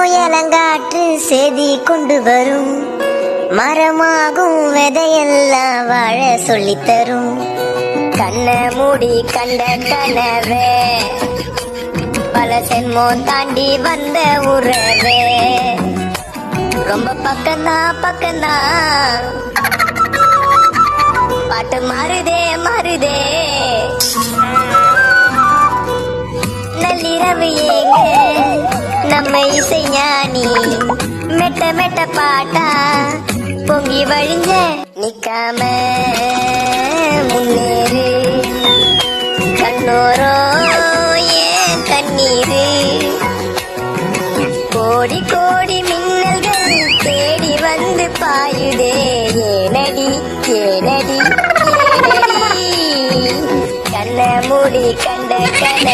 இளங்காற்று செய்தி கொண்டு வரும், மரமாகும் விதையெல்லாம் வாழ சொல்லித்தரும். கண்ணை மூடி கண்ட கனவே பல சென்மம் தாண்டி வந்த உறவே, ரொம்ப பக்கம்தான் பக்கம்தான், பாட்டு மாறுதே மாறுதே. நள்ளிரவு ஏங்க நம்ம இசை ஞானி, மெட்ட மெட்ட பாட்டா பொங்கி வழிஞ்ச நிக்காம முன்னேறு, கண்ணோரோ ஏன் கண்ணீரு. கோடி கோடி மின்னல்கள் தேடி வந்து பாயுதே, ஏனடி ஏனடி ஏனடி. கண்ண மூடி கண்ட கன